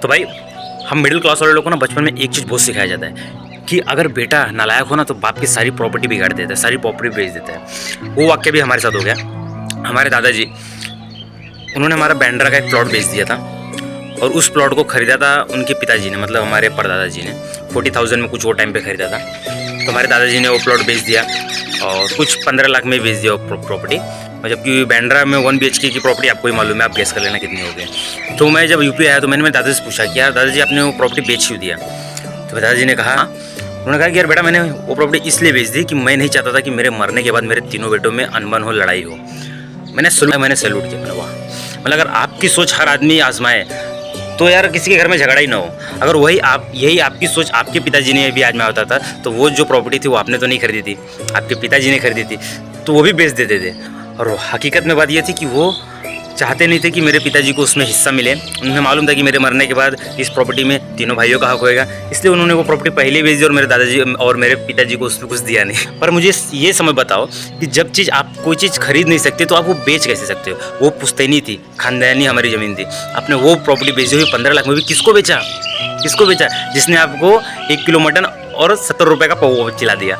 तो भाई हम मिडिल क्लास वाले लोगों को ना बचपन में एक चीज़ बहुत सिखाया जाता है कि अगर बेटा नालायक हो ना तो बाप की सारी प्रॉपर्टी बिगाड़ देता है, सारी प्रॉपर्टी बेच देता है। वो वाक्य भी हमारे साथ हो गया। हमारे दादाजी, उन्होंने हमारा बैंड्रा का एक प्लॉट बेच दिया था और उस प्लॉट को ख़रीदा था उनके पिताजी ने, मतलब हमारे परदादाजी ने 40,000 में कुछ वो टाइम पे ख़रीदा था। तो हमारे दादाजी ने वो प्लॉट बेच दिया और कुछ 15 लाख में बेच दिया वो प्रॉपर्टी। और जबकि बैंड्रा में 1 BHK की प्रॉपर्टी आपको ही मालूम है, आप गेस कर लेना कितनी हो गई। तो मैं जब यूपी आया तो मैंने मेरे दादाजी से पूछा कि यार दादाजी आपने वो प्रॉपर्टी बेच क्यों दिया। तो दादाजी ने कहा, उन्होंने कहा कि यार बेटा मैंने वो प्रॉपर्टी इसलिए बेच दी कि मैं नहीं चाहता था कि मेरे मरने के बाद मेरे तीनों बेटों में अनबन हो, लड़ाई हो। मैंने सैल्यूट किया। मैंने वाह, मतलब अगर आपकी सोच हर आदमी आजमाए तो यार किसी के घर में झगड़ा ही ना हो। अगर वही आप यही आपकी सोच आपके पिताजी ने भी आजमाया होता था तो वो जो प्रॉपर्टी थी वो आपने तो नहीं खरीदी थी, आपके पिताजी ने खरीदी थी, तो वो भी बेच देते थे। और हकीकत में बात ये थी कि वो चाहते नहीं थे कि मेरे पिताजी को उसमें हिस्सा मिले। उन्हें मालूम था कि मेरे मरने के बाद इस प्रॉपर्टी में तीनों भाइयों का हक होएगा, इसलिए उन्होंने वो प्रॉपर्टी पहले ही बेच दी और मेरे दादाजी और मेरे पिताजी को उसमें कुछ दिया नहीं। पर मुझे ये समझ बताओ कि जब चीज़ आप कोई चीज़ खरीद नहीं सकते तो आप वो बेच कैसे सकते हो। वो पुश्तैनी थी, खानदानी हमारी ज़मीन थी, आपने वो प्रॉपर्टी बेची हुई 15 लाख में भी किसको बेचा? किसको बेचा? जिसने आपको 1 किलो मटन और 70 रुपये का पौवा चिला दिया।